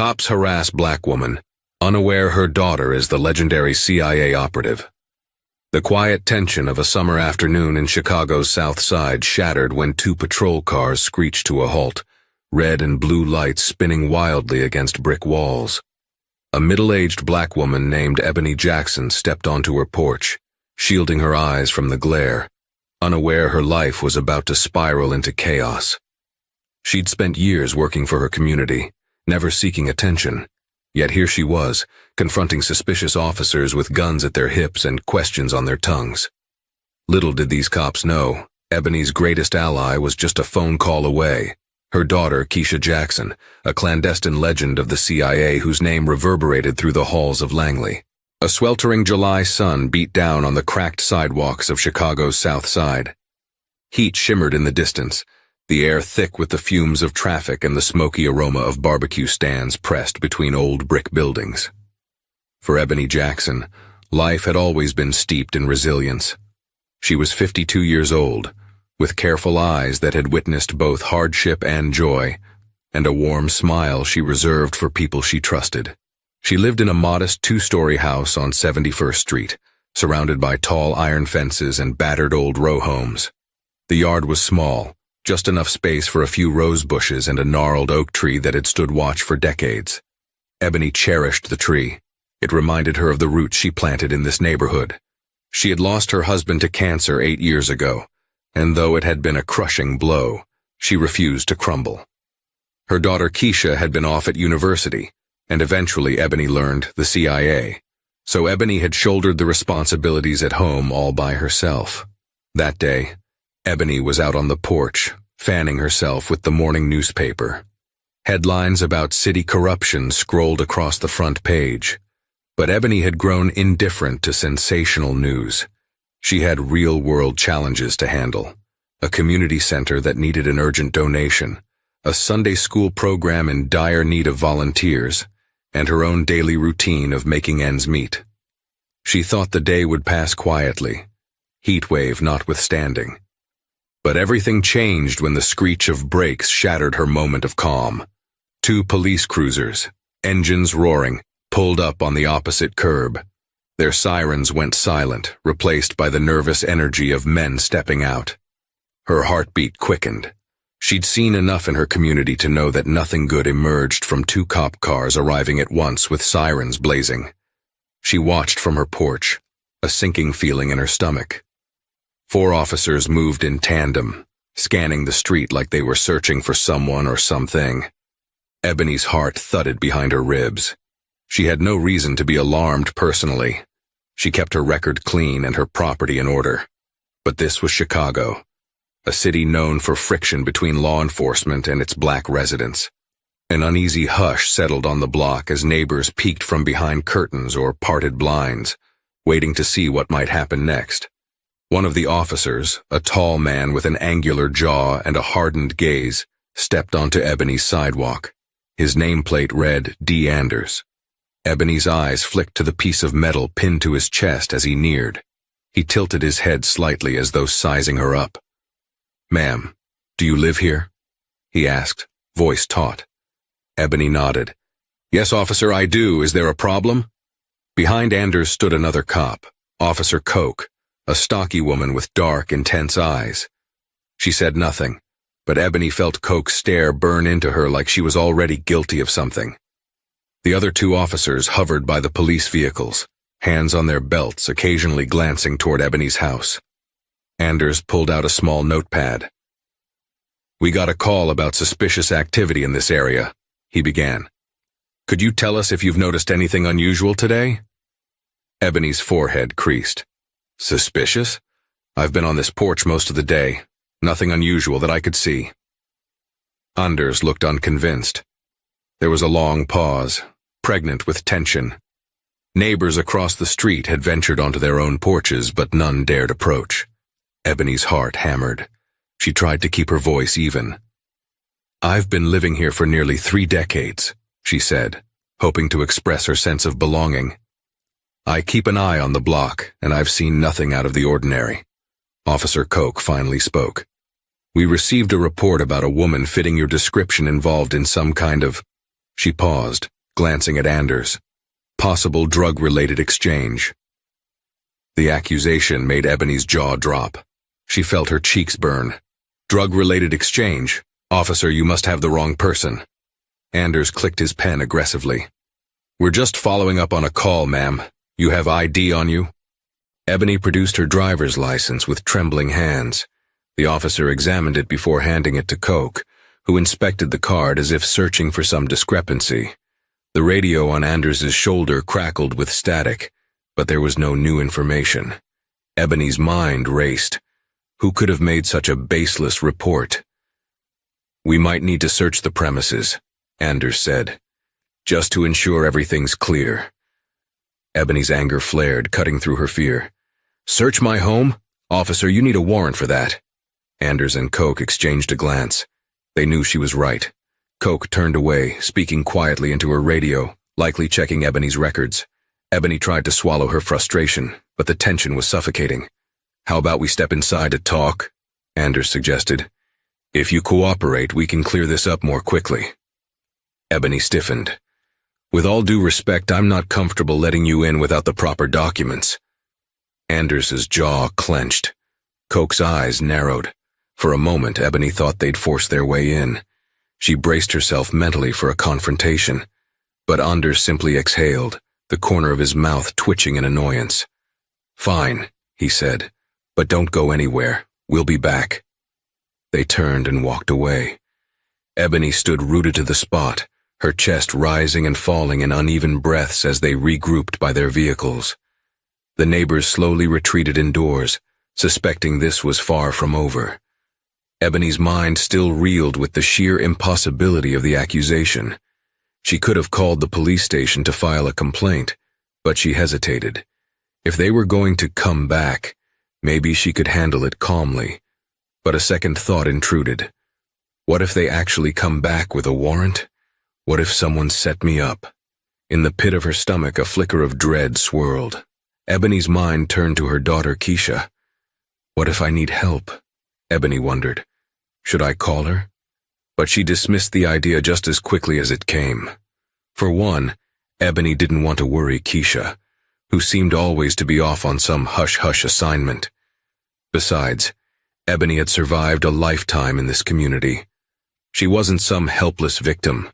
Cops harass black woman, unaware her daughter is the legendary CIA operative. The quiet tension of a summer afternoon in Chicago's South Side shattered when two patrol cars screeched to a halt, red and blue lights spinning wildly against brick walls. A middle-aged black woman named Ebony Jackson stepped onto her porch, shielding her eyes from the glare, unaware her life was about to spiral into chaos. She'd spent years working for her community, never seeking attention. Yet here she was, confronting suspicious officers with guns at their hips and questions on their tongues. Little did these cops know, Ebony's greatest ally was just a phone call away. Her daughter, Keisha Jackson, a clandestine legend of the CIA whose name reverberated through the halls of Langley. A sweltering July sun beat down on the cracked sidewalks of Chicago's South Side. Heat shimmered in the distance, the air thick with the fumes of traffic and the smoky aroma of barbecue stands pressed between old brick buildings. For Ebony Jackson, life had always been steeped in resilience. She was 52 years old, with careful eyes that had witnessed both hardship and joy, and a warm smile she reserved for people she trusted. She lived in a modest two-story house on 71st Street, surrounded by tall iron fences and battered old row homes. The yard was small, just enough space for a few rose bushes and a gnarled oak tree that had stood watch for decades. Ebony cherished the tree. It reminded her of the roots she planted in this neighborhood. She had lost her husband to cancer 8 years ago, and though it had been a crushing blow, she refused to crumble. Her daughter Keisha had been off at university, and eventually Ebony learned the CIA, so Ebony had shouldered the responsibilities at home all by herself. That day, Ebony was out on the porch, fanning herself with the morning newspaper. Headlines about city corruption scrolled across the front page, but Ebony had grown indifferent to sensational news. She had real-world challenges to handle, a community center that needed an urgent donation, a Sunday school program in dire need of volunteers, and her own daily routine of making ends meet. She thought the day would pass quietly, heat wave notwithstanding. But everything changed when the screech of brakes shattered her moment of calm. Two police cruisers, engines roaring, pulled up on the opposite curb. Their sirens went silent, replaced by the nervous energy of men stepping out. Her heartbeat quickened. She'd seen enough in her community to know that nothing good emerged from two cop cars arriving at once with sirens blazing. She watched from her porch, a sinking feeling in her stomach. 4 officers moved in tandem, scanning the street like they were searching for someone or something. Ebony's heart thudded behind her ribs. She had no reason to be alarmed personally. She kept her record clean and her property in order. But this was Chicago, a city known for friction between law enforcement and its black residents. An uneasy hush settled on the block as neighbors peeked from behind curtains or parted blinds, waiting to see what might happen next. One of the officers, a tall man with an angular jaw and a hardened gaze, stepped onto Ebony's sidewalk. His nameplate read D. Anders. Ebony's eyes flicked to the piece of metal pinned to his chest as he neared. He tilted his head slightly as though sizing her up. "Ma'am, do you live here?" he asked, voice taut. Ebony nodded. "Yes, officer, I do. Is there a problem?" Behind Anders stood another cop, Officer Koch, a stocky woman with dark, intense eyes. She said nothing, but Ebony felt Koch's stare burn into her like she was already guilty of something. The other 2 officers hovered by the police vehicles, hands on their belts, occasionally glancing toward Ebony's house. Anders pulled out a small notepad. "We got a call about suspicious activity in this area," he began. "Could you tell us if you've noticed anything unusual today?" Ebony's forehead creased. "Suspicious? I've been on this porch most of the day. Nothing unusual that I could see." Anders looked unconvinced. There was a long pause, pregnant with tension. Neighbors across the street had ventured onto their own porches, but none dared approach. Ebony's heart hammered. She tried to keep her voice even. "I've been living here for nearly 3 decades, she said, hoping to express her sense of belonging. "I keep an eye on the block, and I've seen nothing out of the ordinary." Officer Koch finally spoke. "We received a report about a woman fitting your description involved in some kind of..." She paused, glancing at Anders. Possible drug-related exchange. The accusation made Ebony's jaw drop. She felt her cheeks burn. Drug-related exchange? Officer, you must have the wrong person. Anders clicked his pen aggressively. We're just following up on a call, ma'am. You have ID on you? Ebony produced her driver's license with trembling hands. The officer examined it before handing it to Coke, who inspected the card as if searching for some discrepancy. The radio on Anders's shoulder crackled with static, but there was no new information. Ebony's mind raced. Who could have made such a baseless report? We might need to search the premises, Anders said, just to ensure everything's clear. Ebony's anger flared, cutting through her fear. Search my home? Officer, you need a warrant for that. Anders and Coke exchanged a glance. They knew she was right. Coke turned away, speaking quietly into her radio, likely checking Ebony's records. Ebony tried to swallow her frustration, but the tension was suffocating. How about we step inside to talk? Anders suggested. If you cooperate, we can clear this up more quickly. Ebony stiffened. With all due respect, I'm not comfortable letting you in without the proper documents. Anders's jaw clenched. Coke's eyes narrowed. For a moment, Ebony thought they'd force their way in. She braced herself mentally for a confrontation. But Anders simply exhaled, the corner of his mouth twitching in annoyance. Fine, he said, but don't go anywhere. We'll be back. They turned and walked away. Ebony stood rooted to the spot, her chest rising and falling in uneven breaths as they regrouped by their vehicles. The neighbors slowly retreated indoors, suspecting this was far from over. Ebony's mind still reeled with the sheer impossibility of the accusation. She could have called the police station to file a complaint, but she hesitated. If they were going to come back, maybe she could handle it calmly. But a second thought intruded. What if they actually come back with a warrant? What if someone set me up? In the pit of her stomach, a flicker of dread swirled. Ebony's mind turned to her daughter Keisha. What if I need help? Ebony wondered. Should I call her? But she dismissed the idea just as quickly as it came. For one, Ebony didn't want to worry Keisha, who seemed always to be off on some hush-hush assignment. Besides, Ebony had survived a lifetime in this community. She wasn't some helpless victim.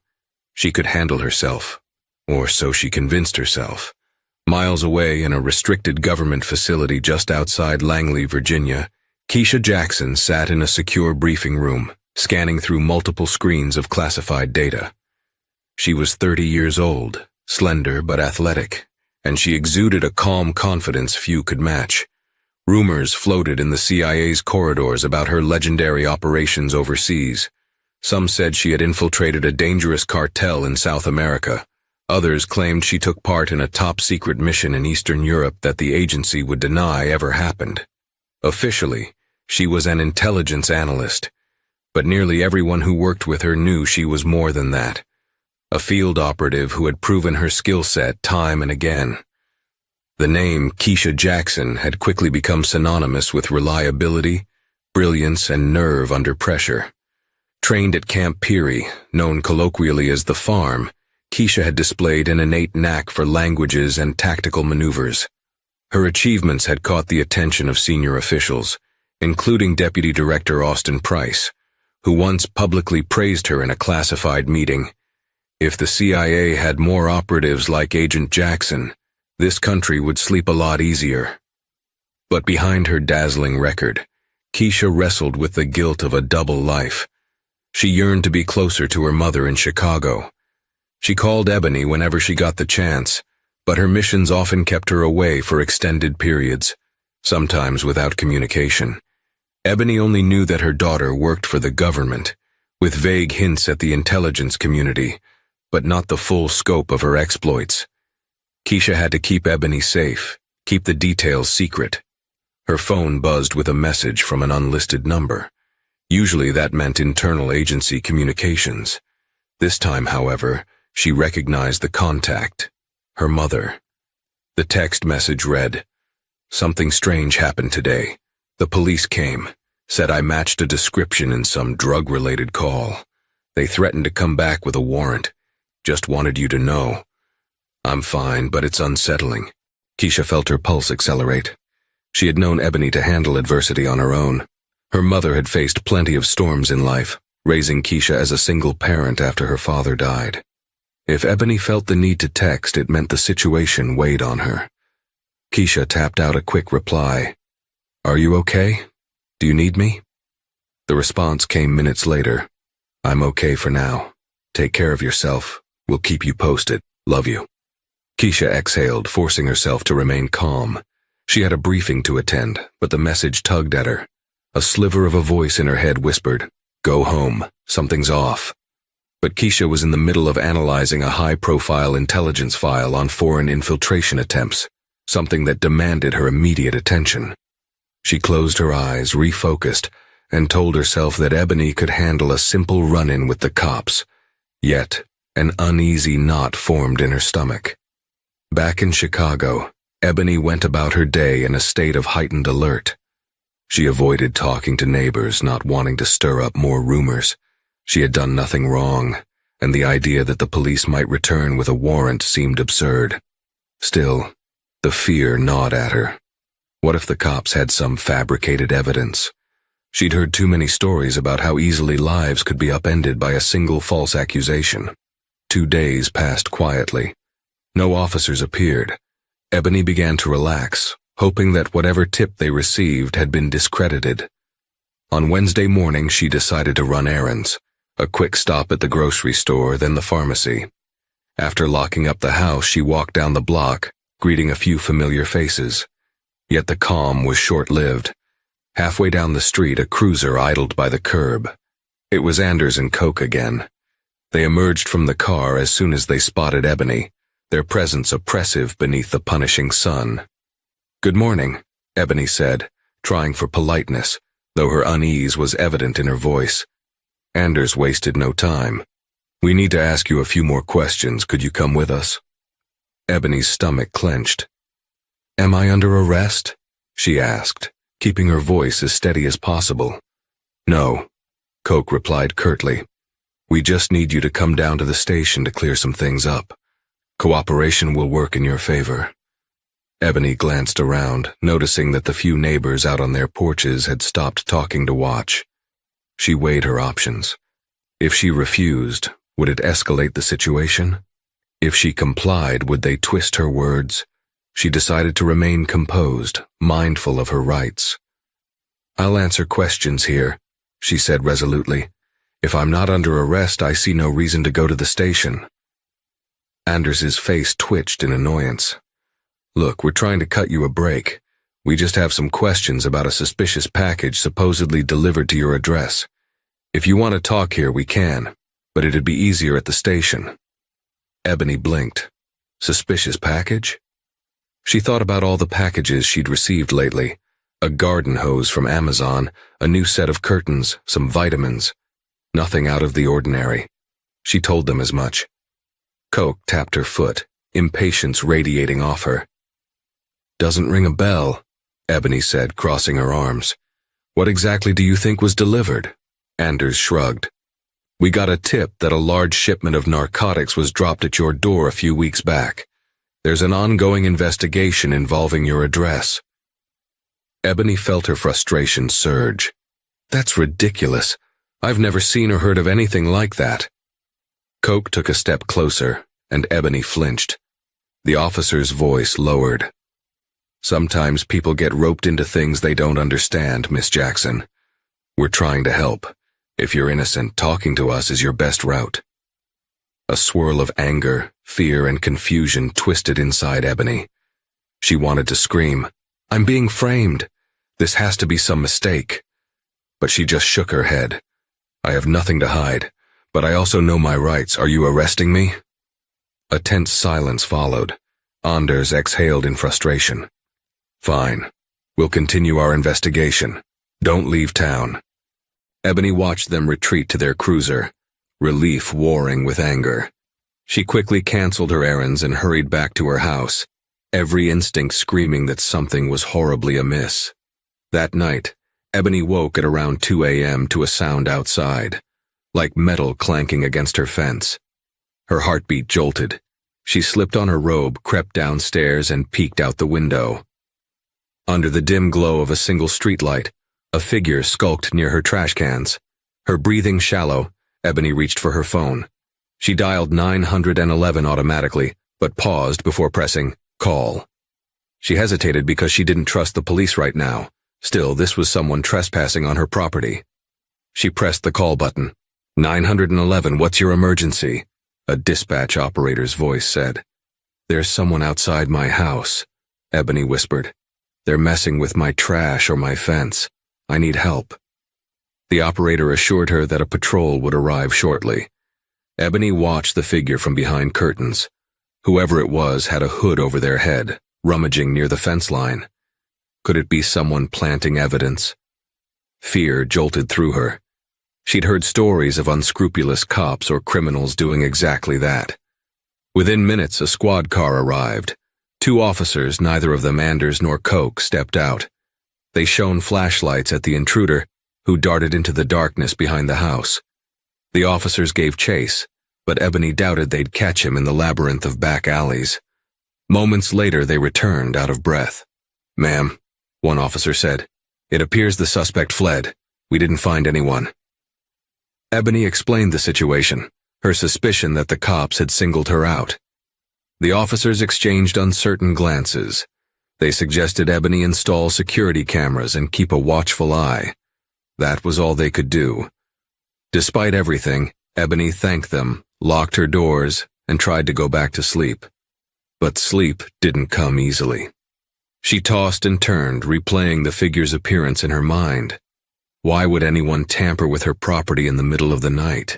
She could handle herself, or so she convinced herself. Miles away in a restricted government facility just outside Langley, Virginia, Keisha Jackson sat in a secure briefing room, scanning through multiple screens of classified data. She was 30 years old, slender but athletic, and she exuded a calm confidence few could match. Rumors floated in the CIA's corridors about her legendary operations overseas. Some said she had infiltrated a dangerous cartel in South America. Others claimed she took part in a top-secret mission in Eastern Europe that the agency would deny ever happened. Officially, she was an intelligence analyst, but nearly everyone who worked with her knew she was more than that. A field operative who had proven her skill set time and again. The name Keisha Jackson had quickly become synonymous with reliability, brilliance, and nerve under pressure. Trained at Camp Peary, known colloquially as the Farm, Keisha had displayed an innate knack for languages and tactical maneuvers. Her achievements had caught the attention of senior officials, including Deputy Director Austin Price, who once publicly praised her in a classified meeting. If the CIA had more operatives like Agent Jackson, this country would sleep a lot easier. But behind her dazzling record, Keisha wrestled with the guilt of a double life. She yearned to be closer to her mother in Chicago. She called Ebony whenever she got the chance, but her missions often kept her away for extended periods, sometimes without communication. Ebony only knew that her daughter worked for the government, with vague hints at the intelligence community, but not the full scope of her exploits. Keisha had to keep Ebony safe, keep the details secret. Her phone buzzed with a message from an unlisted number. Usually that meant internal agency communications. This time, however, she recognized the contact, her mother. The text message read, "Something strange happened today. The police came, said I matched a description in some drug-related call. They threatened to come back with a warrant. Just wanted you to know. I'm fine, but it's unsettling. Keisha felt her pulse accelerate. She had known Ebony to handle adversity on her own. Her mother had faced plenty of storms in life, raising Keisha as a single parent after her father died. If Ebony felt the need to text, it meant the situation weighed on her. Keisha tapped out a quick reply. "Are you okay? Do you need me?" The response came minutes later. "I'm okay for now. Take care of yourself. We'll keep you posted. Love you." Keisha exhaled, forcing herself to remain calm. She had a briefing to attend, but the message tugged at her. A sliver of a voice in her head whispered, "Go home. Something's off." But Keisha was in the middle of analyzing a high-profile intelligence file on foreign infiltration attempts, something that demanded her immediate attention. She closed her eyes, refocused, and told herself that Ebony could handle a simple run-in with the cops. Yet, an uneasy knot formed in her stomach. Back in Chicago, Ebony went about her day in a state of heightened alert. She avoided talking to neighbors, not wanting to stir up more rumors. She had done nothing wrong, and the idea that the police might return with a warrant seemed absurd. Still, the fear gnawed at her. What if the cops had some fabricated evidence? She'd heard too many stories about how easily lives could be upended by a single false accusation. 2 days passed quietly. No officers appeared. Ebony began to relax, hoping that whatever tip they received had been discredited. On Wednesday morning, she decided to run errands. A quick stop at the grocery store, then the pharmacy. After locking up the house, she walked down the block, greeting a few familiar faces. Yet the calm was short-lived. Halfway down the street, a cruiser idled by the curb. It was Anders and Coke again. They emerged from the car as soon as they spotted Ebony, their presence oppressive beneath the punishing sun. "Good morning," Ebony said, trying for politeness, though her unease was evident in her voice. Anders wasted no time. "We need to ask you a few more questions. Could you come with us?" Ebony's stomach clenched. "Am I under arrest?" she asked, keeping her voice as steady as possible. "No," Coke replied curtly. "We just need you to come down to the station to clear some things up. Cooperation will work in your favor." Ebony glanced around, noticing that the few neighbors out on their porches had stopped talking to watch. She weighed her options. If she refused, would it escalate the situation? If she complied, would they twist her words? She decided to remain composed, mindful of her rights. "I'll answer questions here," she said resolutely. "If I'm not under arrest, I see no reason to go to the station." Anders's face twitched in annoyance. "Look, we're trying to cut you a break. We just have some questions about a suspicious package supposedly delivered to your address. If you want to talk here, we can, but it'd be easier at the station." Ebony blinked. Suspicious package? She thought about all the packages she'd received lately. A garden hose from Amazon, a new set of curtains, some vitamins. Nothing out of the ordinary. She told them as much. Coke tapped her foot, impatience radiating off her. "Doesn't ring a bell," Ebony said, crossing her arms. "What exactly do you think was delivered?" Anders shrugged. "We got a tip that a large shipment of narcotics was dropped at your door a few weeks back. There's an ongoing investigation involving your address." Ebony felt her frustration surge. "That's ridiculous. I've never seen or heard of anything like that." Coke took a step closer, and Ebony flinched. The officer's voice lowered. "Sometimes people get roped into things they don't understand, Miss Jackson. We're trying to help. If you're innocent, talking to us is your best route." A swirl of anger, fear, and confusion twisted inside Ebony. She wanted to scream, "I'm being framed. This has to be some mistake." But she just shook her head. "I have nothing to hide, but I also know my rights. Are you arresting me?" A tense silence followed. Anders exhaled in frustration. "Fine. We'll continue our investigation. Don't leave town." Ebony watched them retreat to their cruiser, relief warring with anger. She quickly canceled her errands and hurried back to her house, every instinct screaming that something was horribly amiss. That night, Ebony woke at around 2 a.m. to a sound outside, like metal clanking against her fence. Her heartbeat jolted. She slipped on her robe, crept downstairs, and peeked out the window. Under the dim glow of a single streetlight, a figure skulked near her trash cans. Her breathing shallow, Ebony reached for her phone. She dialed 911 automatically, but paused before pressing call. She hesitated because she didn't trust the police right now. Still, this was someone trespassing on her property. She pressed the call button. 911, what's your emergency? A dispatch operator's voice said. There's someone outside my house, Ebony whispered. They're messing with my trash or my fence. I need help. The operator assured her that a patrol would arrive shortly. Ebony watched the figure from behind curtains. Whoever it was had a hood over their head, rummaging near the fence line. Could it be someone planting evidence? Fear jolted through her. She'd heard stories of unscrupulous cops or criminals doing exactly that. Within minutes, a squad car arrived. 2 officers, neither of them Anders nor Koch, stepped out. They shone flashlights at the intruder, who darted into the darkness behind the house. The officers gave chase, but Ebony doubted they'd catch him in the labyrinth of back alleys. Moments later, they returned, out of breath. Ma'am, one officer said, it appears the suspect fled. We didn't find anyone. Ebony explained the situation, her suspicion that the cops had singled her out. The officers exchanged uncertain glances. They suggested Ebony install security cameras and keep a watchful eye. That was all they could do. Despite everything, Ebony thanked them, locked her doors, and tried to go back to sleep. But sleep didn't come easily. She tossed and turned, replaying the figure's appearance in her mind. Why would anyone tamper with her property in the middle of the night?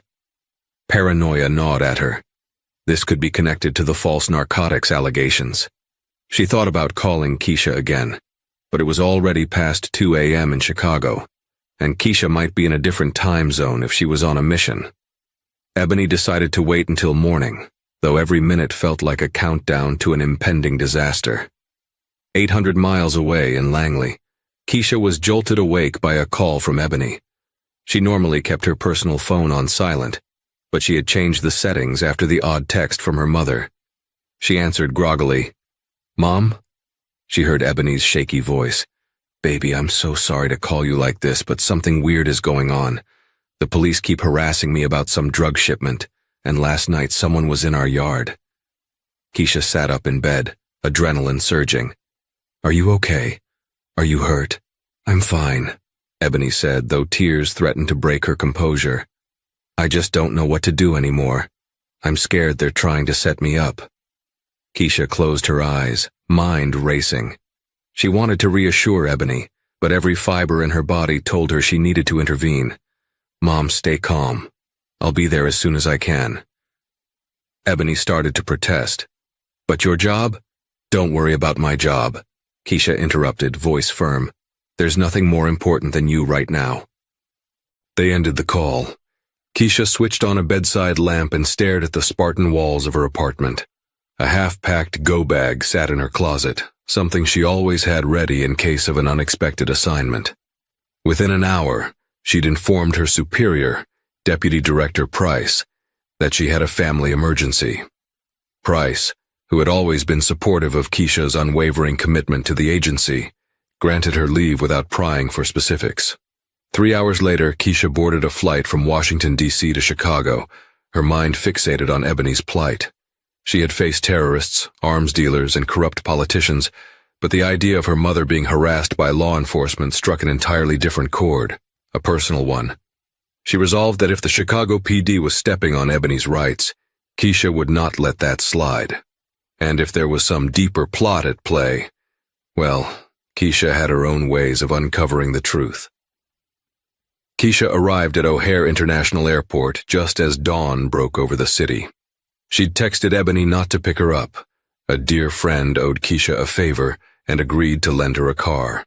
Paranoia gnawed at her. This could be connected to the false narcotics allegations. She thought about calling Keisha again, but it was already past 2 a.m. in Chicago, and Keisha might be in a different time zone if she was on a mission. Ebony decided to wait until morning, though every minute felt like a countdown to an impending disaster. 800 miles away in Langley, Keisha was jolted awake by a call from Ebony. She normally kept her personal phone on silent, but she had changed the settings after the odd text from her mother. She answered groggily. Mom? She heard Ebony's shaky voice. Baby, I'm so sorry to call you like this, but something weird is going on. The police keep harassing me about some drug shipment, and last night someone was in our yard. Keisha sat up in bed, adrenaline surging. Are you okay? Are you hurt? I'm fine, Ebony said, though tears threatened to break her composure. I just don't know what to do anymore. I'm scared they're trying to set me up. Keisha closed her eyes, mind racing. She wanted to reassure Ebony, but every fiber in her body told her she needed to intervene. Mom, stay calm. I'll be there as soon as I can. Ebony started to protest. But your job? Don't worry about my job, Keisha interrupted, voice firm. There's nothing more important than you right now. They ended the call. Keisha switched on a bedside lamp and stared at the Spartan walls of her apartment. A half-packed go-bag sat in her closet, something she always had ready in case of an unexpected assignment. Within an hour, she'd informed her superior, Deputy Director Price, that she had a family emergency. Price, who had always been supportive of Keisha's unwavering commitment to the agency, granted her leave without prying for specifics. 3 hours later, Keisha boarded a flight from Washington, D.C. to Chicago, her mind fixated on Ebony's plight. She had faced terrorists, arms dealers, and corrupt politicians, but the idea of her mother being harassed by law enforcement struck an entirely different chord, a personal one. She resolved that if the Chicago PD was stepping on Ebony's rights, Keisha would not let that slide. And if there was some deeper plot at play, well, Keisha had her own ways of uncovering the truth. Keisha arrived at O'Hare International Airport just as dawn broke over the city. She'd texted Ebony not to pick her up. A dear friend owed Keisha a favor and agreed to lend her a car.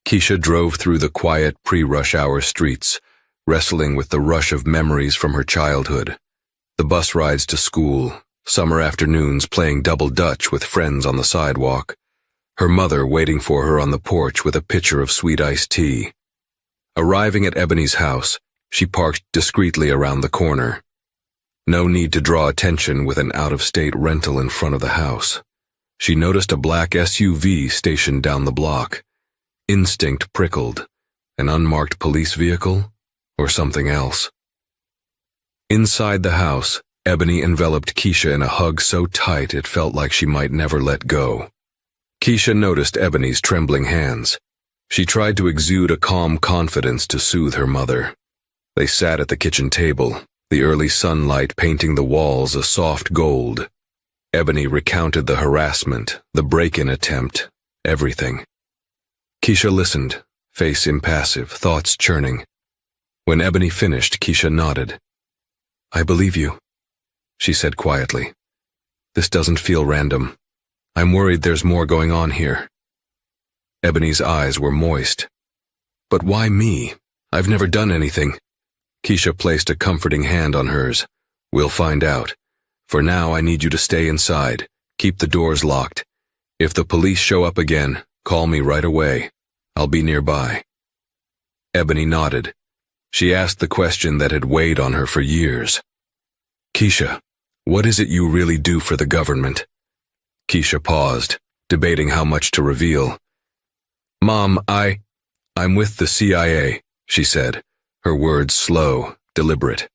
Keisha drove through the quiet pre-rush hour streets, wrestling with the rush of memories from her childhood. The bus rides to school, summer afternoons playing double dutch with friends on the sidewalk, her mother waiting for her on the porch with a pitcher of sweet iced tea. Arriving at Ebony's house, she parked discreetly around the corner. No need to draw attention with an out-of-state rental in front of the house. She noticed a black SUV stationed down the block. Instinct prickled. An unmarked police vehicle? Or something else? Inside the house, Ebony enveloped Keisha in a hug so tight it felt like she might never let go. Keisha noticed Ebony's trembling hands. She tried to exude a calm confidence to soothe her mother. They sat at the kitchen table, the early sunlight painting the walls a soft gold. Ebony recounted the harassment, the break-in attempt, everything. Keisha listened, face impassive, thoughts churning. When Ebony finished, Keisha nodded. "I believe you," she said quietly. "This doesn't feel random. I'm worried there's more going on here." Ebony's eyes were moist. "But why me? I've never done anything." Keisha placed a comforting hand on hers. "We'll find out. For now, I need you to stay inside. Keep the doors locked. If the police show up again, call me right away. I'll be nearby." Ebony nodded. She asked the question that had weighed on her for years. "Keisha, what is it you really do for the government?" Keisha paused, debating how much to reveal. "Mom, I'm with the CIA," she said, her words slow, deliberate.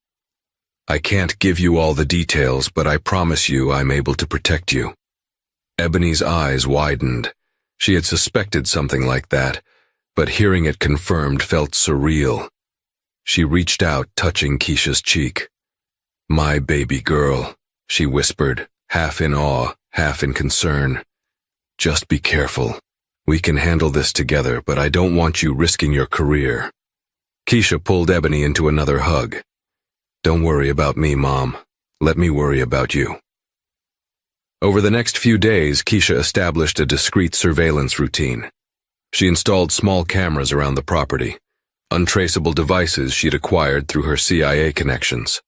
"I can't give you all the details, but I promise you I'm able to protect you." Ebony's eyes widened. She had suspected something like that, but hearing it confirmed felt surreal. She reached out, touching Keisha's cheek. "My baby girl," she whispered, half in awe, half in concern. "Just be careful. We can handle this together, but I don't want you risking your career." Keisha pulled Ebony into another hug. "Don't worry about me, Mom. Let me worry about you." Over the next few days, Keisha established a discreet surveillance routine. She installed small cameras around the property, untraceable devices she'd acquired through her CIA connections.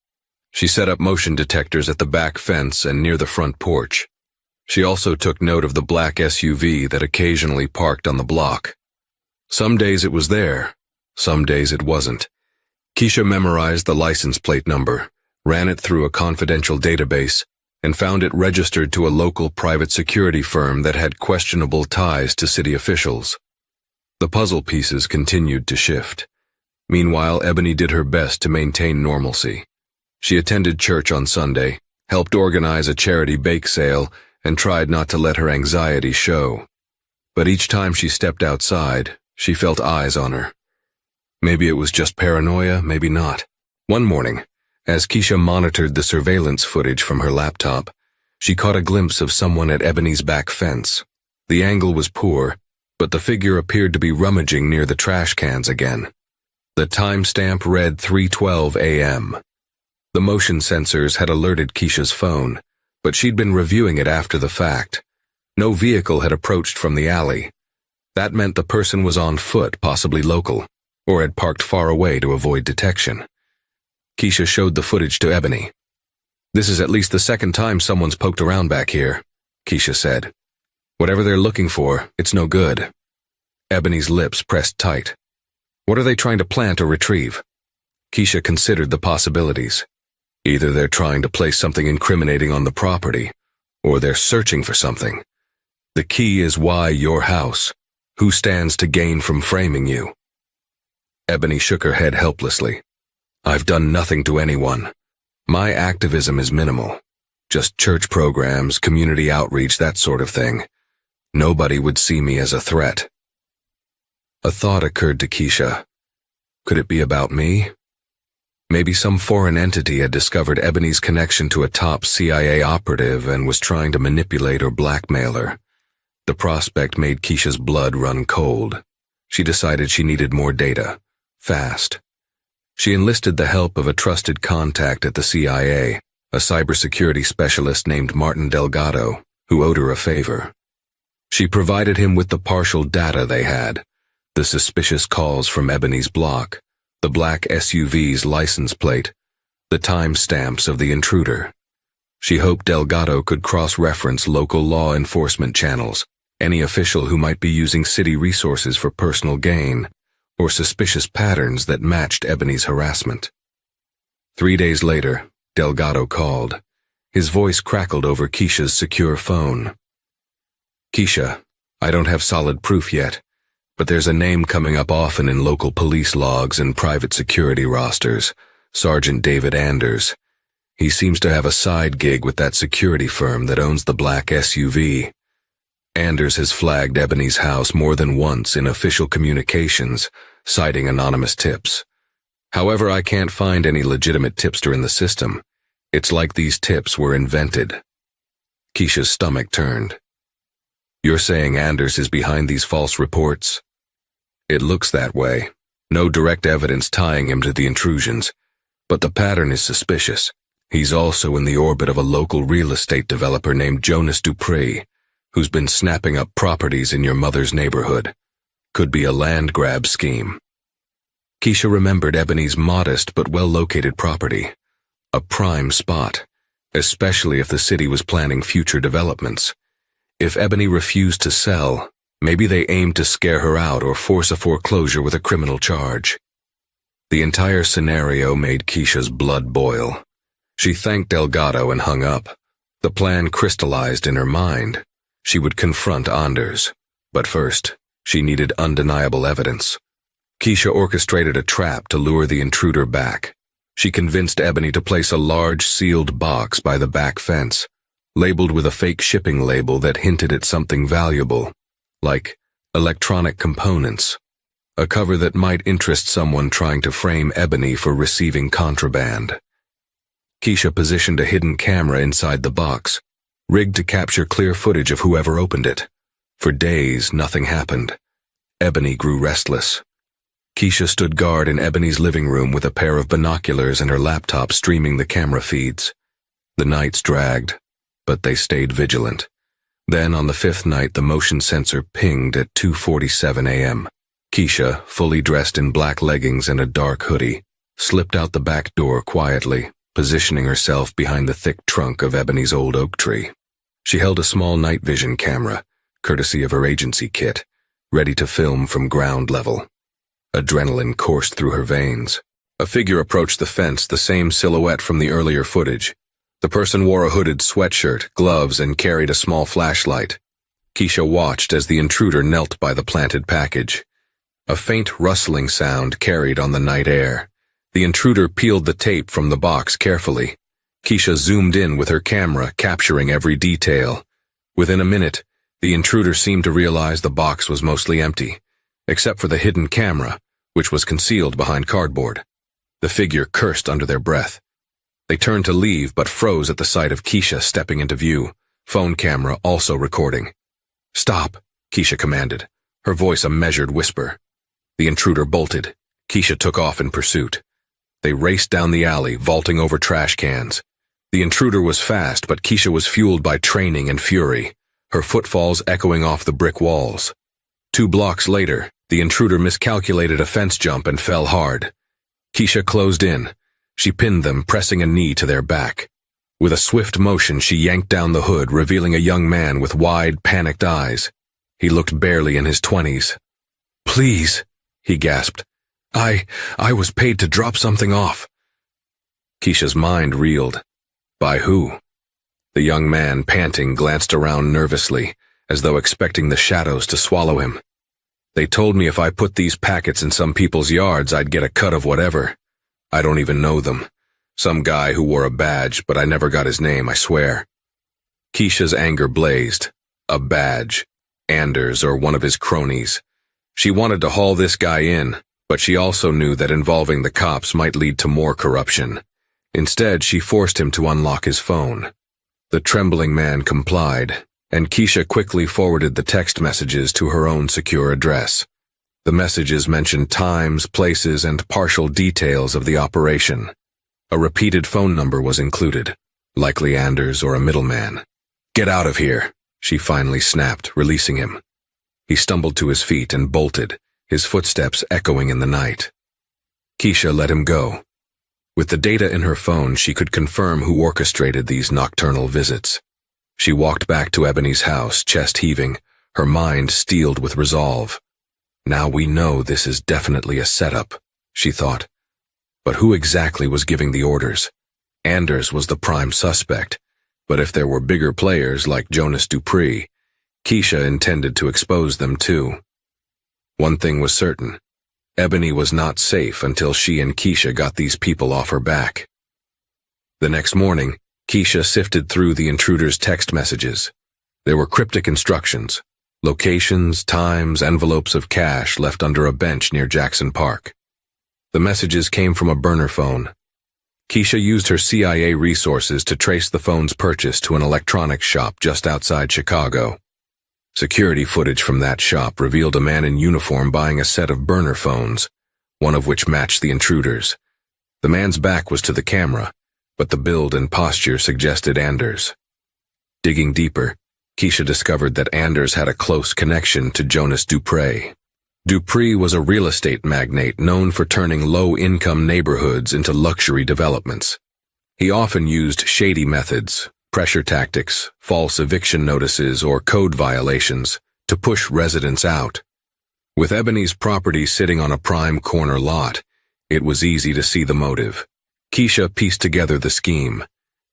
She set up motion detectors at the back fence and near the front porch. She also took note of the black SUV that occasionally parked on the block. Some days it was there, some days it wasn't. Keisha memorized the license plate number, ran it through a confidential database, and found it registered to a local private security firm that had questionable ties to city officials. The puzzle pieces continued to shift. Meanwhile, Ebony did her best to maintain normalcy. She attended church on Sunday, helped organize a charity bake sale, and tried not to let her anxiety show. But each time she stepped outside, she felt eyes on her. Maybe it was just paranoia, maybe not. One morning, as Keisha monitored the surveillance footage from her laptop, she caught a glimpse of someone at Ebony's back fence. The angle was poor, but the figure appeared to be rummaging near the trash cans again. The timestamp read 3:12 a.m. The motion sensors had alerted Keisha's phone, but she'd been reviewing it after the fact. No vehicle had approached from the alley. That meant the person was on foot, possibly local, or had parked far away to avoid detection. Keisha showed the footage to Ebony. "This is at least the second time someone's poked around back here," Keisha said. "Whatever they're looking for, it's no good." Ebony's lips pressed tight. What are they trying to plant or retrieve? Keisha considered the possibilities. Either they're trying to place something incriminating on the property, or they're searching for something. The key is why your house? Who stands to gain from framing you? Ebony shook her head helplessly. I've done nothing to anyone. My activism is minimal. Just church programs, community outreach, that sort of thing. Nobody would see me as a threat. A thought occurred to Keisha. Could it be about me? Maybe some foreign entity had discovered Ebony's connection to a top CIA operative and was trying to manipulate or blackmail her. The prospect made Keisha's blood run cold. She decided she needed more data. Fast. She enlisted the help of a trusted contact at the CIA, a cybersecurity specialist named Martin Delgado, who owed her a favor. She provided him with the partial data they had, the suspicious calls from Ebony's block, the black SUV's license plate, the timestamps of the intruder. She hoped Delgado could cross-reference local law enforcement channels, any official who might be using city resources for personal gain, or suspicious patterns that matched Ebony's harassment. 3 days later, Delgado called. His voice crackled over Keisha's secure phone. Keisha, I don't have solid proof yet, but there's a name coming up often in local police logs and private security rosters, Sergeant David Anders. He seems to have a side gig with that security firm that owns the black SUV. Anders has flagged Ebony's house more than once in official communications, citing anonymous tips. However, I can't find any legitimate tipster in the system. It's like these tips were invented. Keisha's stomach turned. You're saying Anders is behind these false reports? It looks that way. No direct evidence tying him to the intrusions, but the pattern is suspicious. He's also in the orbit of a local real estate developer named Jonas Dupree, who's been snapping up properties in your mother's neighborhood. Could be a land grab scheme. Keisha remembered Ebony's modest but well-located property. A prime spot, especially if the city was planning future developments. If Ebony refused to sell, maybe they aimed to scare her out or force a foreclosure with a criminal charge. The entire scenario made Keisha's blood boil. She thanked Delgado and hung up. The plan crystallized in her mind. She would confront Anders. But first, she needed undeniable evidence. Keisha orchestrated a trap to lure the intruder back. She convinced Ebony to place a large sealed box by the back fence, labeled with a fake shipping label that hinted at something valuable, like electronic components, a cover that might interest someone trying to frame Ebony for receiving contraband. Keisha positioned a hidden camera inside the box, rigged to capture clear footage of whoever opened it. For days, nothing happened. Ebony grew restless. Keisha stood guard in Ebony's living room with a pair of binoculars and her laptop streaming the camera feeds. The nights dragged, but they stayed vigilant. Then, on the fifth night, the motion sensor pinged at 2:47 a.m. Keisha, fully dressed in black leggings and a dark hoodie, slipped out the back door quietly, positioning herself behind the thick trunk of Ebony's old oak tree. She held a small night vision camera, courtesy of her agency kit, ready to film from ground level. Adrenaline coursed through her veins. A figure approached the fence, the same silhouette from the earlier footage. The person wore a hooded sweatshirt, gloves, and carried a small flashlight. Keisha watched as the intruder knelt by the planted package. A faint rustling sound carried on the night air. The intruder peeled the tape from the box carefully. Keisha zoomed in with her camera, capturing every detail. Within a minute, the intruder seemed to realize the box was mostly empty, except for the hidden camera, which was concealed behind cardboard. The figure cursed under their breath. They turned to leave but froze at the sight of Keisha stepping into view, phone camera also recording. "Stop," Keisha commanded, her voice a measured whisper. The intruder bolted. Keisha took off in pursuit. They raced down the alley, vaulting over trash cans. The intruder was fast, but Keisha was fueled by training and fury, her footfalls echoing off the brick walls. 2 blocks later, the intruder miscalculated a fence jump and fell hard. Keisha closed in. She pinned them, pressing a knee to their back. With a swift motion, she yanked down the hood, revealing a young man with wide, panicked eyes. He looked barely in his 20s. "Please," he gasped. I was paid to drop something off." Keisha's mind reeled. By who? The young man, panting, glanced around nervously, as though expecting the shadows to swallow him. "They told me if I put these packets in some people's yards, I'd get a cut of whatever. I don't even know them. Some guy who wore a badge, but I never got his name, I swear." Keisha's anger blazed. A badge. Anders or one of his cronies. She wanted to haul this guy in, but she also knew that involving the cops might lead to more corruption. Instead, she forced him to unlock his phone. The trembling man complied, and Keisha quickly forwarded the text messages to her own secure address. The messages mentioned times, places, and partial details of the operation. A repeated phone number was included, likely Anders or a middleman. "Get out of here," she finally snapped, releasing him. He stumbled to his feet and bolted, his footsteps echoing in the night. Keisha let him go. With the data in her phone, she could confirm who orchestrated these nocturnal visits. She walked back to Ebony's house, chest heaving, her mind steeled with resolve. Now we know this is definitely a setup, she thought. But who exactly was giving the orders? Anders was the prime suspect, but if there were bigger players like Jonas Dupree, Keisha intended to expose them too. One thing was certain. Ebony was not safe until she and Keisha got these people off her back. The next morning, Keisha sifted through the intruder's text messages. There were cryptic instructions, locations, times, envelopes of cash left under a bench near Jackson Park. The messages came from a burner phone. Keisha used her CIA resources to trace the phone's purchase to an electronics shop just outside Chicago. Security footage from that shop revealed a man in uniform buying a set of burner phones, one of which matched the intruder's. The man's back was to the camera, but the build and posture suggested Anders. Digging deeper, Keisha discovered that Anders had a close connection to Jonas Dupree. Dupree was a real estate magnate known for turning low-income neighborhoods into luxury developments. He often used shady methods, pressure tactics, false eviction notices, or code violations to push residents out. With Ebony's property sitting on a prime corner lot, it was easy to see the motive. Keisha pieced together the scheme.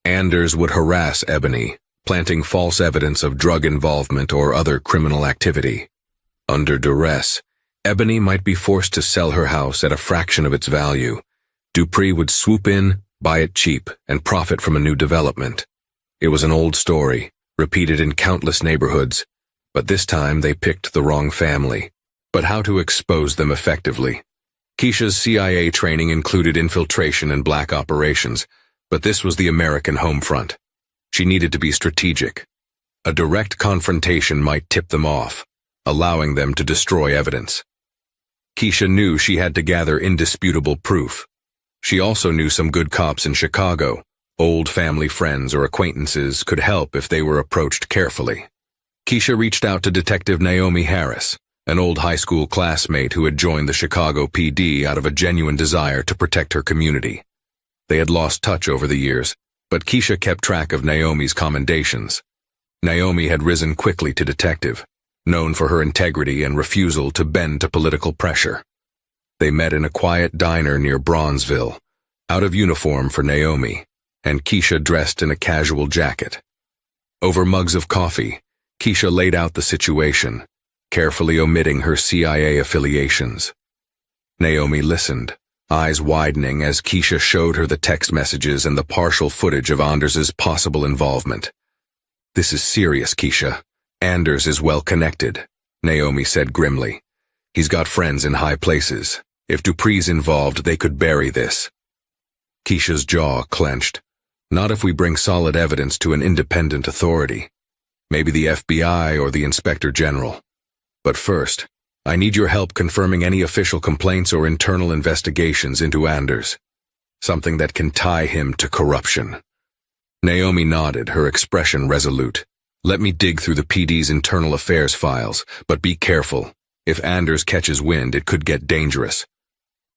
Anders would harass Ebony, planting false evidence of drug involvement or other criminal activity. Under duress, Ebony might be forced to sell her house at a fraction of its value. Dupree would swoop in, buy it cheap, and profit from a new development. It was an old story, repeated in countless neighborhoods, but this time they picked the wrong family. But how to expose them effectively? Keisha's CIA training included infiltration and black operations, but this was the American home front. She needed to be strategic. A direct confrontation might tip them off, allowing them to destroy evidence. Keisha knew she had to gather indisputable proof. She also knew some good cops in Chicago. Old family friends or acquaintances could help if they were approached carefully. Keisha reached out to Detective Naomi Harass, an old high school classmate who had joined the Chicago PD out of a genuine desire to protect her community. They had lost touch over the years, but Keisha kept track of Naomi's commendations. Naomi had risen quickly to detective, known for her integrity and refusal to bend to political pressure. They met in a quiet diner near Bronzeville, out of uniform for Naomi, and Keisha dressed in a casual jacket. Over mugs of coffee, Keisha laid out the situation, carefully omitting her CIA affiliations. Naomi listened, eyes widening as Keisha showed her the text messages and the partial footage of Anders's possible involvement. "This is serious, Keisha. Anders is well connected," Naomi said grimly. "He's got friends in high places. If Dupree's involved, they could bury this." Keisha's jaw clenched. "Not if we bring solid evidence to an independent authority. Maybe the FBI or the Inspector General. But first, I need your help confirming any official complaints or internal investigations into Anders. Something that can tie him to corruption." Naomi nodded, her expression resolute. "Let me dig through the PD's internal affairs files, but be careful. If Anders catches wind, it could get dangerous."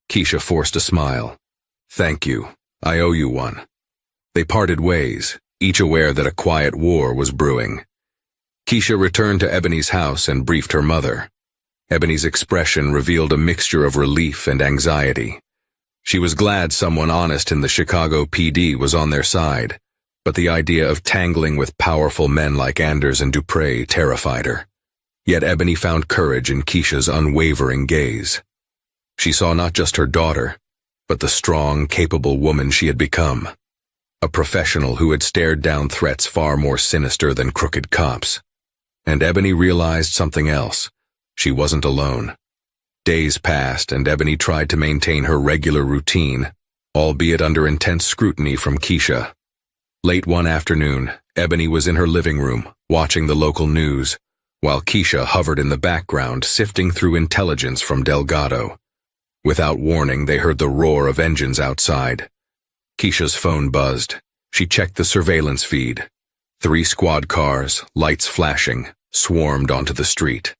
Keisha forced a smile. "Thank you. I owe you one." They parted ways, each aware that a quiet war was brewing. Keisha returned to Ebony's house and briefed her mother. Ebony's expression revealed a mixture of relief and anxiety. She was glad someone honest in the Chicago PD was on their side, but the idea of tangling with powerful men like Anders and Dupree terrified her. Yet Ebony found courage in Keisha's unwavering gaze. She saw not just her daughter, but the strong, capable woman she had become. A professional who had stared down threats far more sinister than crooked cops. And Ebony realized something else. She wasn't alone. Days passed and Ebony tried to maintain her regular routine, albeit under intense scrutiny from Keisha. Late one afternoon, Ebony was in her living room, watching the local news, while Keisha hovered in the background, sifting through intelligence from Delgado. Without warning, they heard the roar of engines outside. Keisha's phone buzzed. She checked the surveillance feed. 3 squad cars, lights flashing, swarmed onto the street.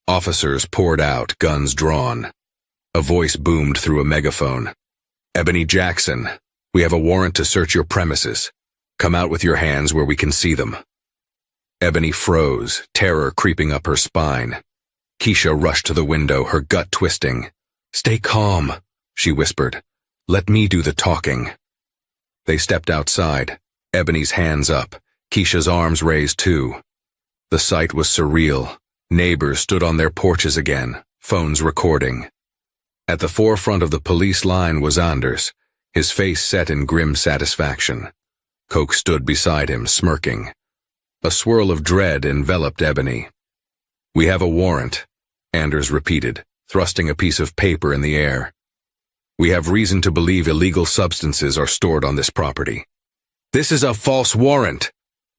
Officers poured out, guns drawn. A voice boomed through a megaphone. "Ebony Jackson, we have a warrant to search your premises. Come out with your hands where we can see them." Ebony froze, terror creeping up her spine. Keisha rushed to the window, her gut twisting. "Stay calm," she whispered. "Let me do the talking." They stepped outside, Ebony's hands up, Keisha's arms raised too. The sight was surreal. Neighbors stood on their porches again, phones recording. At the forefront of the police line was Anders, his face set in grim satisfaction. Coke stood beside him, smirking. A swirl of dread enveloped Ebony. "We have a warrant," Anders repeated, thrusting a piece of paper in the air. "We have reason to believe illegal substances are stored on this property." "This is a false warrant,"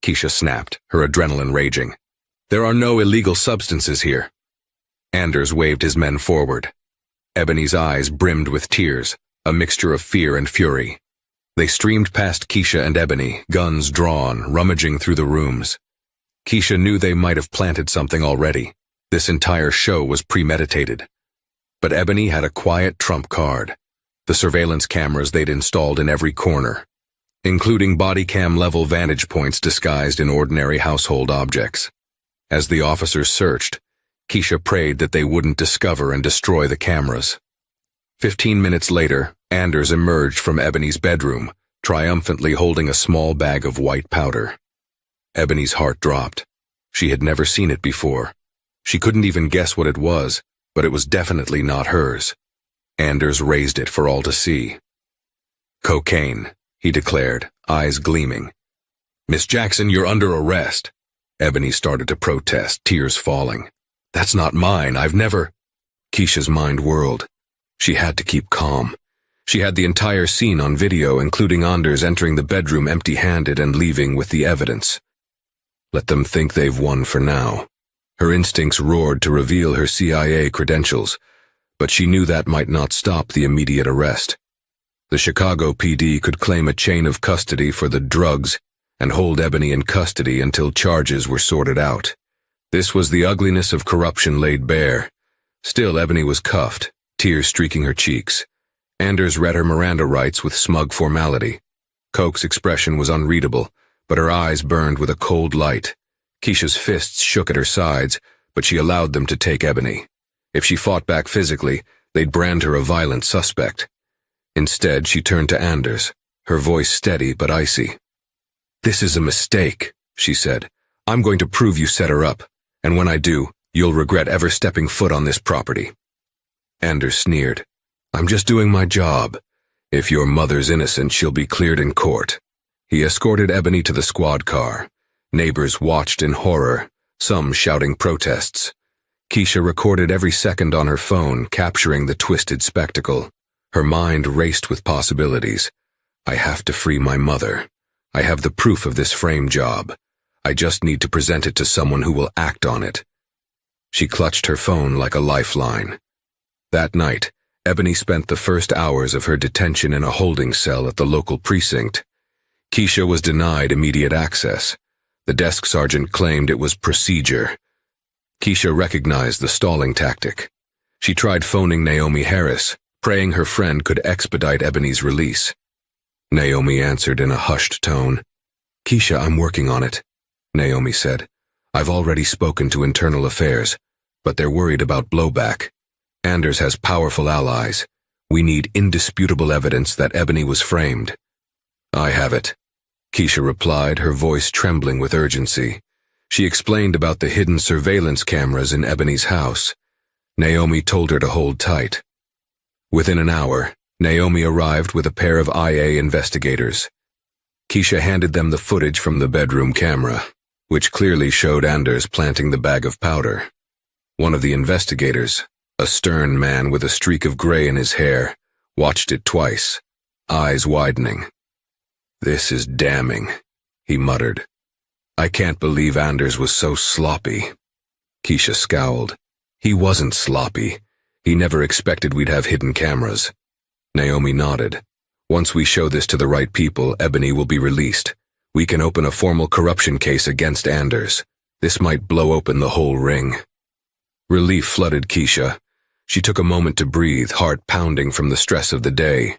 Keisha snapped, her adrenaline raging. "There are no illegal substances here." Anders waved his men forward. Ebony's eyes brimmed with tears, a mixture of fear and fury. They streamed past Keisha and Ebony, guns drawn, rummaging through the rooms. Keisha knew they might have planted something already. This entire show was premeditated. But Ebony had a quiet trump card. The surveillance cameras they'd installed in every corner, including body cam level vantage points disguised in ordinary household objects. As the officers searched, Keisha prayed that they wouldn't discover and destroy the cameras. 15 minutes later, Anders emerged from Ebony's bedroom, triumphantly holding a small bag of white powder. Ebony's heart dropped. She had never seen it before. She couldn't even guess what it was, but it was definitely not hers. Anders raised it for all to see. "Cocaine," he declared, eyes gleaming. "Miss Jackson, you're under arrest." Ebony started to protest, tears falling. "That's not mine, I've never—" Keisha's mind whirled. She had to keep calm. She had the entire scene on video, including Anders entering the bedroom empty-handed and leaving with the evidence. Let them think they've won for now. Her instincts roared to reveal her CIA credentials, but she knew that might not stop the immediate arrest. The Chicago PD could claim a chain of custody for the drugs and hold Ebony in custody until charges were sorted out. This was the ugliness of corruption laid bare. Still, Ebony was cuffed, tears streaking her cheeks. Anders read her Miranda rights with smug formality. Coke's expression was unreadable, but her eyes burned with a cold light. Keisha's fists shook at her sides, but she allowed them to take Ebony. If she fought back physically, they'd brand her a violent suspect. Instead, she turned to Anders, her voice steady but icy. "This is a mistake," she said. "I'm going to prove you set her up, and when I do, you'll regret ever stepping foot on this property." Anders sneered. "I'm just doing my job. If your mother's innocent, she'll be cleared in court." He escorted Ebony to the squad car. Neighbors watched in horror, some shouting protests. Keisha recorded every second on her phone, capturing the twisted spectacle. Her mind raced with possibilities. "I have to free my mother. I have the proof of this frame job. I just need to present it to someone who will act on it." She clutched her phone like a lifeline. That night, Ebony spent the first hours of her detention in a holding cell at the local precinct. Keisha was denied immediate access. The desk sergeant claimed it was procedure. Keisha recognized the stalling tactic. She tried phoning Naomi Harass, praying her friend could expedite Ebony's release. Naomi answered in a hushed tone. "Keisha, I'm working on it," Naomi said. "I've already spoken to Internal Affairs, but they're worried about blowback. Anders has powerful allies. We need indisputable evidence that Ebony was framed." "I have it," Keisha replied, her voice trembling with urgency. She explained about the hidden surveillance cameras in Ebony's house. Naomi told her to hold tight. Within an hour, Naomi arrived with a pair of IA investigators. Keisha handed them the footage from the bedroom camera, which clearly showed Anders planting the bag of powder. One of the investigators, a stern man with a streak of gray in his hair, watched it twice, eyes widening. "This is damning," he muttered. "I can't believe Anders was so sloppy." Keisha scowled. "He wasn't sloppy. He never expected we'd have hidden cameras." Naomi nodded. "Once we show this to the right people, Ebony will be released. We can open a formal corruption case against Anders. This might blow open the whole ring." Relief flooded Keisha. She took a moment to breathe, heart pounding from the stress of the day.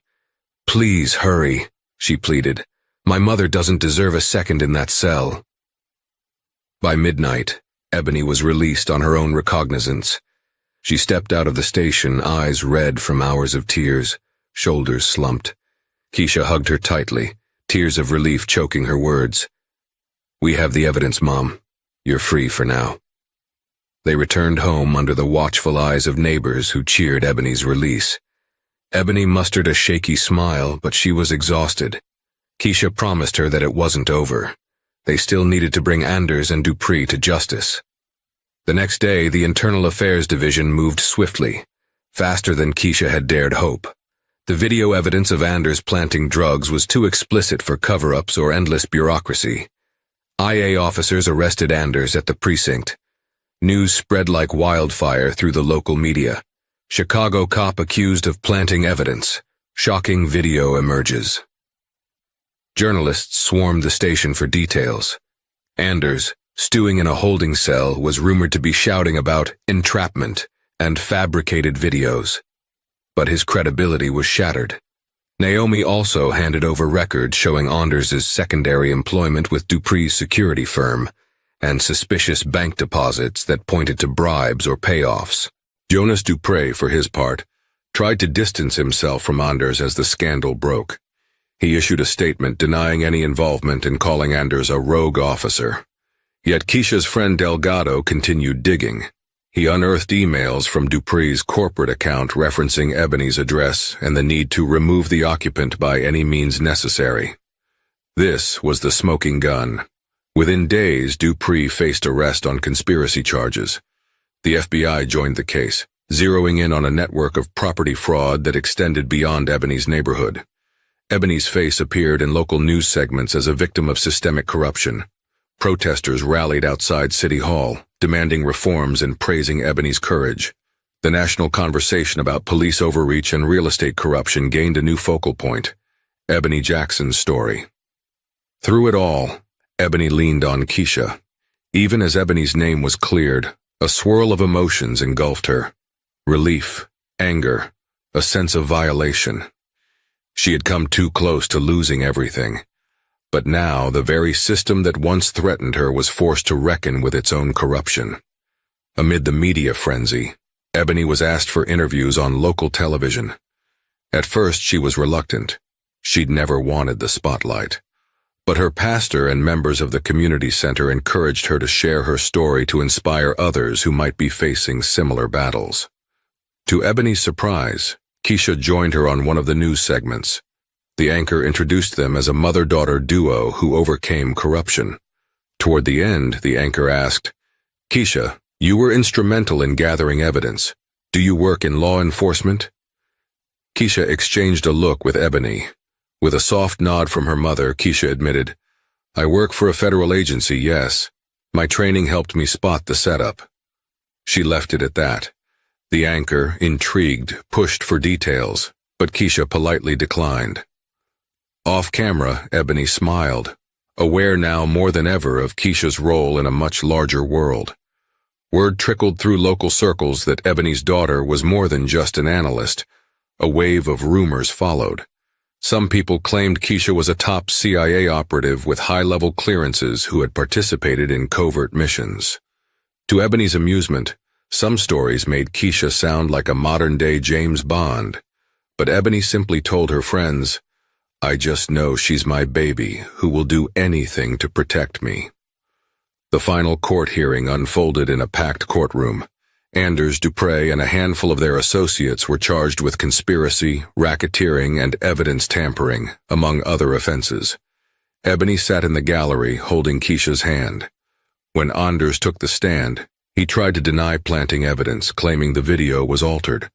"Please hurry," she pleaded. "My mother doesn't deserve a second in that cell." By midnight, Ebony was released on her own recognizance. She stepped out of the station, eyes red from hours of tears, shoulders slumped. Keisha hugged her tightly, tears of relief choking her words. "We have the evidence, Mom. You're free for now." They returned home under the watchful eyes of neighbors who cheered Ebony's release. Ebony mustered a shaky smile, but she was exhausted. Keisha promised her that it wasn't over. They still needed to bring Anders and Dupree to justice. The next day, the Internal Affairs Division moved swiftly, faster than Keisha had dared hope. The video evidence of Anders planting drugs was too explicit for cover-ups or endless bureaucracy. IA officers arrested Anders at the precinct. News spread like wildfire through the local media. Chicago cop accused of planting evidence. Shocking video emerges. Journalists swarmed the station for details. Anders, stewing in a holding cell, was rumored to be shouting about entrapment and fabricated videos. But his credibility was shattered. Naomi also handed over records showing Anders' secondary employment with Dupree's security firm and suspicious bank deposits that pointed to bribes or payoffs. Jonas Dupree, for his part, tried to distance himself from Anders as the scandal broke. He issued a statement denying any involvement and calling Anders a rogue officer. Yet Keisha's friend Delgado continued digging. He unearthed emails from Dupree's corporate account referencing Ebony's address and the need to remove the occupant by any means necessary. This was the smoking gun. Within days, Dupree faced arrest on conspiracy charges. The FBI joined the case, zeroing in on a network of property fraud that extended beyond Ebony's neighborhood. Ebony's face appeared in local news segments as a victim of systemic corruption. Protesters rallied outside City Hall, demanding reforms and praising Ebony's courage. The national conversation about police overreach and real estate corruption gained a new focal point: Ebony Jackson's story. Through it all, Ebony leaned on Keisha. Even as Ebony's name was cleared, a swirl of emotions engulfed her. Relief, anger, a sense of violation. She had come too close to losing everything. But now the very system that once threatened her was forced to reckon with its own corruption. Amid the media frenzy, Ebony was asked for interviews on local television. At first she was reluctant. She'd never wanted the spotlight. But her pastor and members of the community center encouraged her to share her story to inspire others who might be facing similar battles. To Ebony's surprise, Keisha joined her on one of the news segments. The anchor introduced them as a mother-daughter duo who overcame corruption. Toward the end, the anchor asked, "Keisha, you were instrumental in gathering evidence. Do you work in law enforcement?" Keisha exchanged a look with Ebony. With a soft nod from her mother, Keisha admitted, "I work for a federal agency, yes. My training helped me spot the setup." She left it at that. The anchor, intrigued, pushed for details, but Keisha politely declined. Off camera, Ebony smiled, aware now more than ever of Keisha's role in a much larger world. Word trickled through local circles that Ebony's daughter was more than just an analyst. A wave of rumors followed. Some people claimed Keisha was a top CIA operative with high-level clearances who had participated in covert missions. To Ebony's amusement, some stories made Keisha sound like a modern-day James Bond, but Ebony simply told her friends, "I just know she's my baby who will do anything to protect me." The final court hearing unfolded in a packed courtroom. Anders, Dupree, and a handful of their associates were charged with conspiracy, racketeering, and evidence tampering, among other offenses. Ebony sat in the gallery, holding Keisha's hand. When Anders took the stand, he tried to deny planting evidence, claiming the video was altered.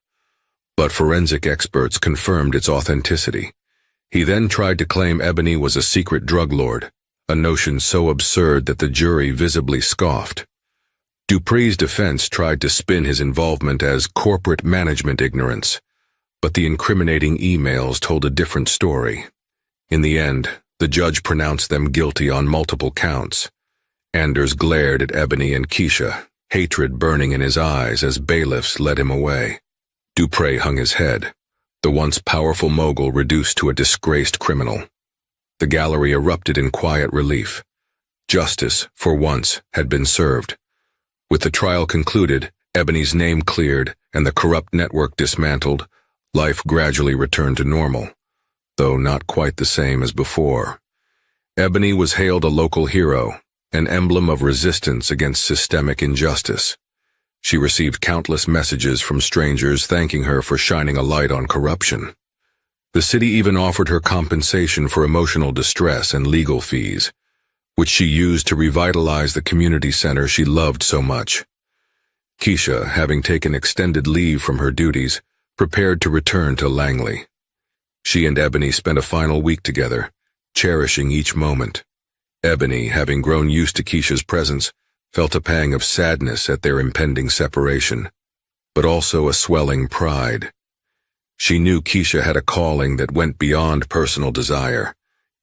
But forensic experts confirmed its authenticity. He then tried to claim Ebony was a secret drug lord, a notion so absurd that the jury visibly scoffed. Dupree's defense tried to spin his involvement as corporate management ignorance, but the incriminating emails told a different story. In the end, the judge pronounced them guilty on multiple counts. Anders glared at Ebony and Keisha, hatred burning in his eyes as bailiffs led him away. Dupree hung his head, the once powerful mogul reduced to a disgraced criminal. The gallery erupted in quiet relief. Justice, for once, had been served. With the trial concluded, Ebony's name cleared, and the corrupt network dismantled, life gradually returned to normal, though not quite the same as before. Ebony was hailed a local hero, an emblem of resistance against systemic injustice. She received countless messages from strangers thanking her for shining a light on corruption. The city even offered her compensation for emotional distress and legal fees, which she used to revitalize the community center she loved so much. Keisha, having taken extended leave from her duties, prepared to return to Langley. She and Ebony spent a final week together, cherishing each moment. Ebony, having grown used to Keisha's presence, felt a pang of sadness at their impending separation, but also a swelling pride. She knew Keisha had a calling that went beyond personal desire.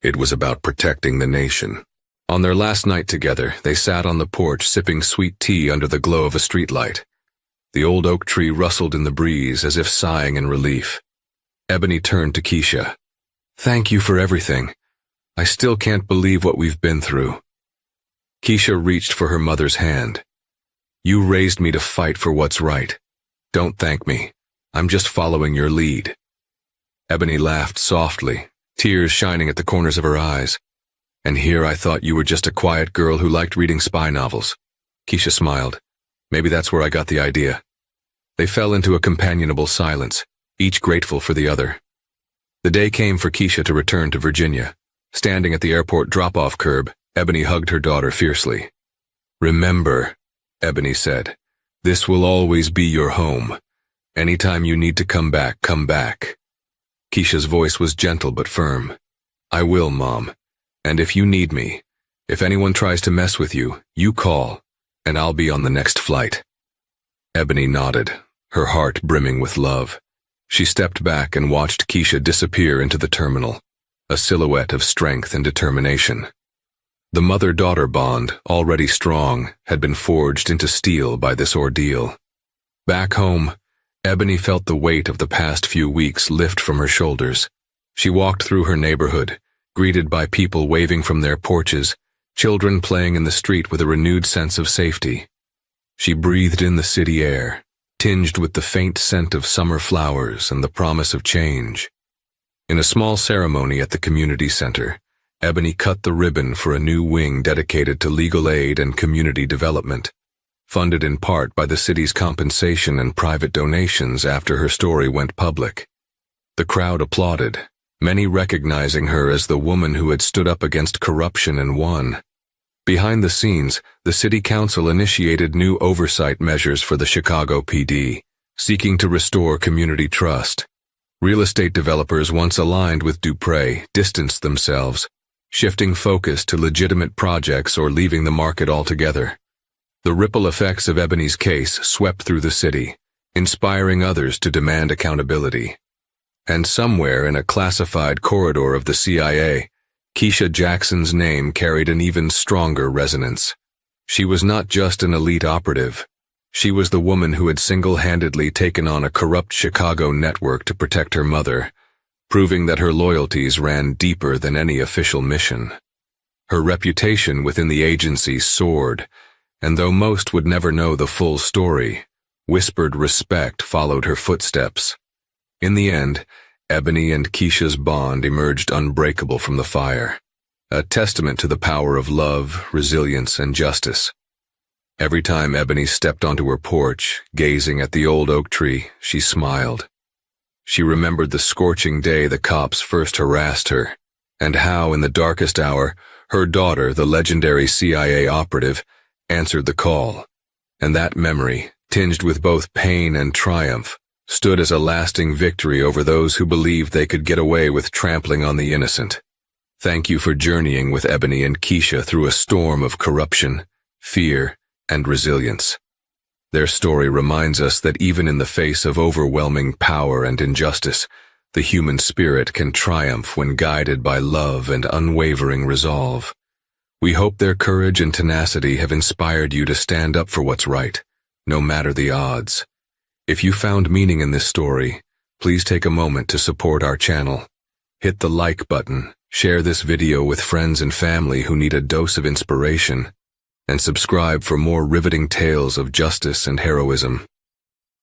It was about protecting the nation. On their last night together, they sat on the porch sipping sweet tea under the glow of a streetlight. The old oak tree rustled in the breeze as if sighing in relief. Ebony turned to Keisha. "Thank you for everything. I still can't believe what we've been through." Keisha reached for her mother's hand. "You raised me to fight for what's right. Don't thank me. I'm just following your lead." Ebony laughed softly, tears shining at the corners of her eyes. "And here I thought you were just a quiet girl who liked reading spy novels." Keisha smiled. "Maybe that's where I got the idea." They fell into a companionable silence, each grateful for the other. The day came for Keisha to return to Virginia. Standing at the airport drop-off curb, Ebony hugged her daughter fiercely. "Remember," Ebony said, "this will always be your home. Anytime you need to come back, come back." Keisha's voice was gentle but firm. "I will, Mom. And if you need me, if anyone tries to mess with you, you call, and I'll be on the next flight." Ebony nodded, her heart brimming with love. She stepped back and watched Keisha disappear into the terminal, a silhouette of strength and determination. The mother-daughter bond, already strong, had been forged into steel by this ordeal. Back home, Ebony felt the weight of the past few weeks lift from her shoulders. She walked through her neighborhood, greeted by people waving from their porches, children playing in the street with a renewed sense of safety. She breathed in the city air, tinged with the faint scent of summer flowers and the promise of change. In a small ceremony at the community center, Ebony cut the ribbon for a new wing dedicated to legal aid and community development, funded in part by the city's compensation and private donations after her story went public. The crowd applauded, many recognizing her as the woman who had stood up against corruption and won. Behind the scenes, the city council initiated new oversight measures for the Chicago PD, seeking to restore community trust. Real estate developers once aligned with Dupre distanced themselves, shifting focus to legitimate projects or leaving the market altogether. The ripple effects of Ebony's case swept through the city, inspiring others to demand accountability. And somewhere in a classified corridor of the CIA, Keisha Jackson's name carried an even stronger resonance. She was not just an elite operative. She was the woman who had single-handedly taken on a corrupt Chicago network to protect her mother, proving that her loyalties ran deeper than any official mission. Her reputation within the agency soared, and though most would never know the full story, whispered respect followed her footsteps. In the end, Ebony and Keisha's bond emerged unbreakable from the fire, a testament to the power of love, resilience, and justice. Every time Ebony stepped onto her porch, gazing at the old oak tree, she smiled. She remembered the scorching day the cops first harassed her, and how, in the darkest hour, her daughter, the legendary CIA operative, answered the call. And that memory, tinged with both pain and triumph, stood as a lasting victory over those who believed they could get away with trampling on the innocent. Thank you for journeying with Ebony and Keisha through a storm of corruption, fear, and resilience. Their story reminds us that even in the face of overwhelming power and injustice, the human spirit can triumph when guided by love and unwavering resolve. We hope their courage and tenacity have inspired you to stand up for what's right, no matter the odds. If you found meaning in this story, please take a moment to support our channel. Hit the like button, share this video with friends and family who need a dose of inspiration, and subscribe for more riveting tales of justice and heroism.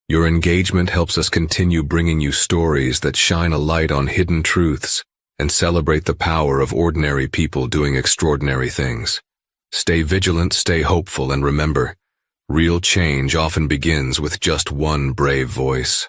Your engagement helps us continue bringing you stories that shine a light on hidden truths and celebrate the power of ordinary people doing extraordinary things. Stay vigilant, stay hopeful, and remember, real change often begins with just one brave voice.